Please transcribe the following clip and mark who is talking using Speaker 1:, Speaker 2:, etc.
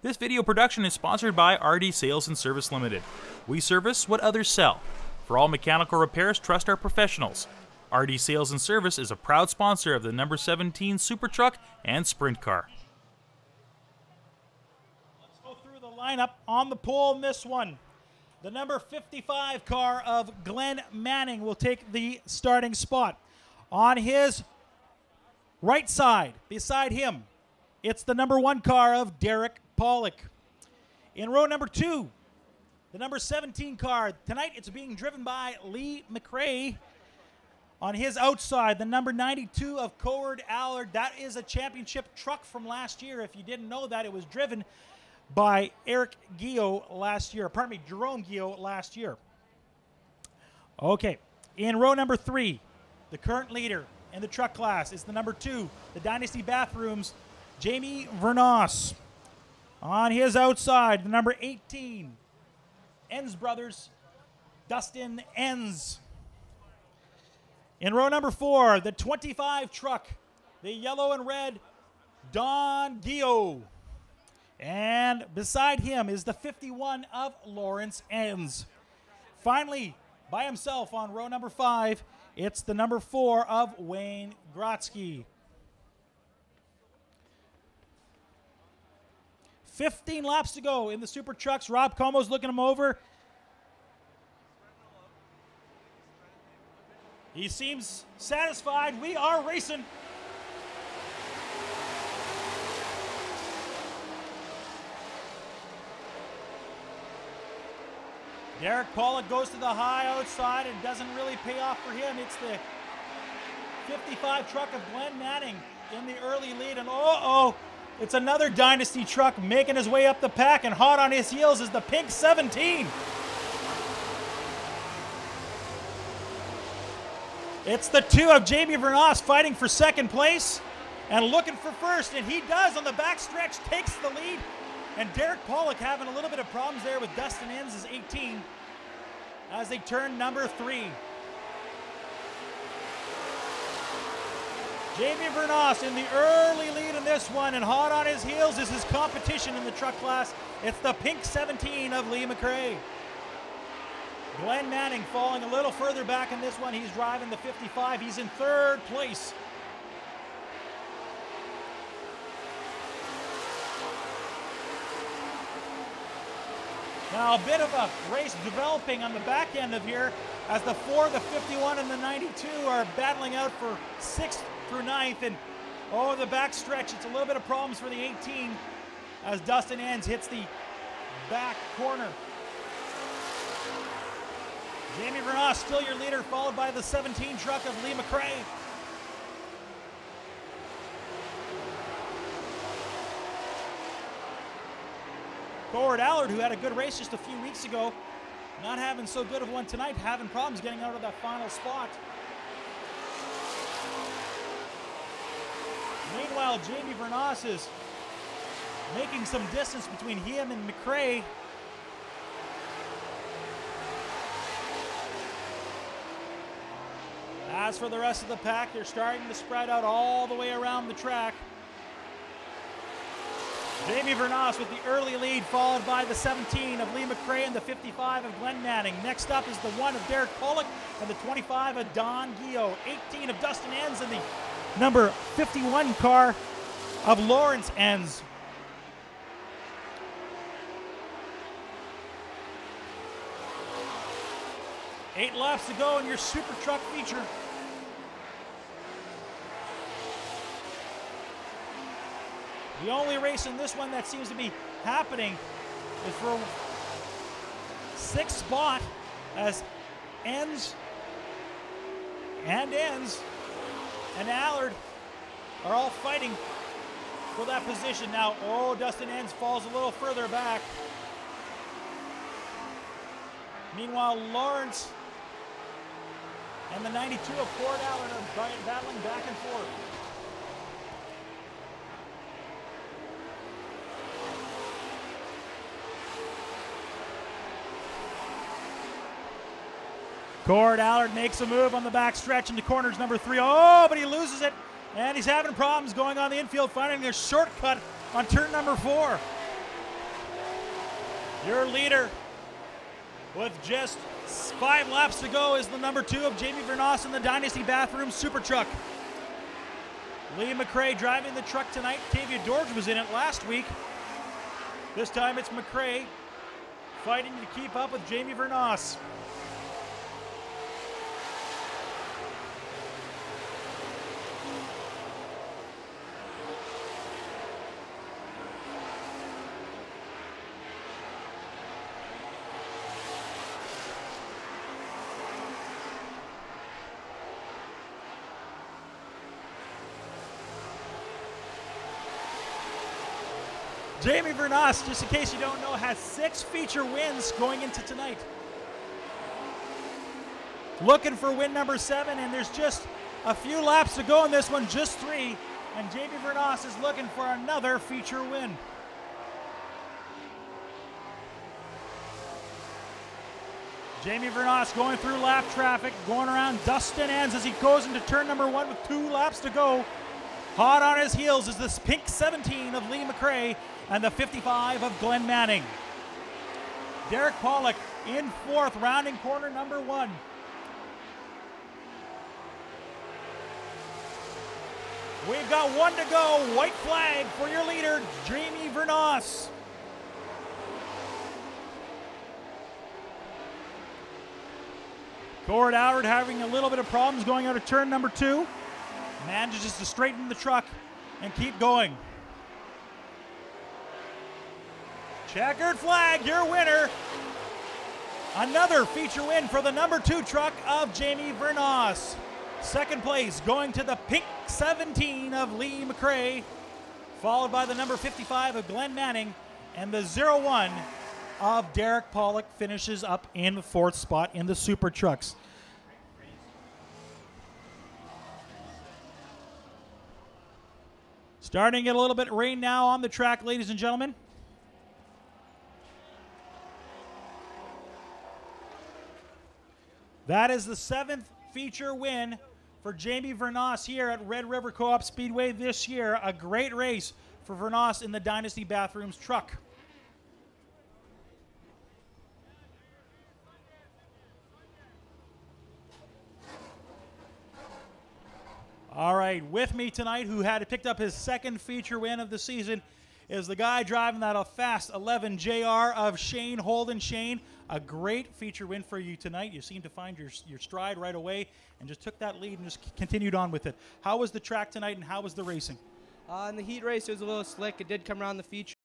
Speaker 1: This video production is sponsored by RD Sales and Service Limited. We service what others sell. For all mechanical repairs, trust our professionals. RD Sales and Service is a proud sponsor of the number 17 Super Truck and Sprint Car.
Speaker 2: Let's go through the lineup on the pole in this one. The number 55 car of Glenn Manning will take the starting spot. On his right side, beside him, it's the number 1 car of Derek Pollock. In row number 2, the number 17 car. Tonight it's being driven by Lee McRae. On his outside, the number 92 of Coop Allard. That is a championship truck from last year. If you didn't know that, it was driven by Eric Guillot last year. Pardon me, Jerome Guillot last year. Okay, in row number 3, the current leader in the truck class is the number 2, the Dynasty Bathrooms, Jamie Vernos. On his outside, the number 18, Enns Brothers, Dustin Enns. In row number 4, the 25 truck, the yellow and red, Don Guillot. And beside him is the 51 of Lawrence Enns. Finally, by himself on row number 5, it's the number 4 of Wayne Grotzky. 15 laps to go in the Super Trucks. Rob Como's looking him over. He seems satisfied. We are racing. Derek Pollock goes to the high outside and doesn't really pay off for him. It's the 55 truck of Glenn Manning in the early lead. And it's another Dynasty truck making his way up the pack, and hot on his heels is the pink 17. It's the 2 of Jamie Vernos fighting for second place and looking for first, and he does on the back stretch, takes the lead. And Derek Pollock having a little bit of problems there with Dustin Enns' 18 as they turn number 3. Jamie Vernos in the early lead in this one, and hot on his heels is his competition in the truck class. It's the pink 17 of Lee McRae. Glenn Manning falling a little further back in this one. He's driving the 55. He's in third place. Now a bit of a race developing on the back end of here as the 4, the 51, and the 92 are battling out for 6th through 9th. And the back stretch, it's a little bit of problems for the 18 as Dustin Enns hits the back corner. Jamie Vernos still your leader, followed by the 17 truck of Lee McRae. Coop Allard, who had a good race just a few weeks ago, not having so good of one tonight, having problems getting out of that final spot. Meanwhile, Jamie Vernos is making some distance between him and McRae. As for the rest of the pack, they're starting to spread out all the way around the track. Jamie Vernos with the early lead, followed by the 17 of Lee McRae and the 55 of Glenn Manning. Next up is the 1 of Derek Pollock and the 25 of Don Guillot. 18 of Dustin Enns and the number 51 car of Lawrence Enns. Eight laps to go in your Super Truck feature. The only race in this one that seems to be happening is for 6th spot as Enns and Allard are all fighting for that position. Now, Dustin Enns falls a little further back. Meanwhile, Lawrence and the 92 of Coop Allard are battling back and forth. Coop Allard makes a move on the back stretch into corners number 3. But he loses it, and he's having problems going on the infield, finding a shortcut on turn number 4. Your leader with just 5 laps to go is the number 2 of Jamie Vernos in the Dynasty Bathroom Super Truck. Lee McRae driving the truck tonight. Tavia Dorge was in it last week. This time it's McRae fighting to keep up with Jamie Vernos. Jamie Vernos, just in case you don't know, has 6 feature wins going into tonight. Looking for win number 7, and there's just a few laps to go in this one, just 3. And Jamie Vernos is looking for another feature win. Jamie Vernos going through lap traffic, going around Dustin Enns as he goes into turn number 1 with 2 laps to go. Hot on his heels is this pink 17 of Lee McRae and the 55 of Glenn Manning. Derek Pollock in 4th, rounding corner number 1. We've got 1 to go. White flag for your leader, Jamie Vernos. Gord Howard having a little bit of problems going out of turn number 2. Manages to straighten the truck and keep going. Checkered flag, your winner. Another feature win for the number 2 truck of Jamie Vernos. Second place going to the pink 17 of Lee McRae, followed by the number 55 of Glenn Manning, and the 01 of Derek Pollock finishes up in the 4th spot in the Super Trucks. Starting to get a little bit of rain now on the track, ladies and gentlemen. That is the 7th feature win for Jamie Vernos here at Red River Co-op Speedway this year. A great race for Vernos in the Dynasty Bathrooms truck. All right, with me tonight, who had picked up his 2nd feature win of the season, is the guy driving that fast 11 JR of Shane Holden. Shane, a great feature win for you tonight. You seemed to find your stride right away and just took that lead and just continued on with it. How was the track tonight and how was the racing?
Speaker 3: In the heat race, it was a little slick. It did come around the feature.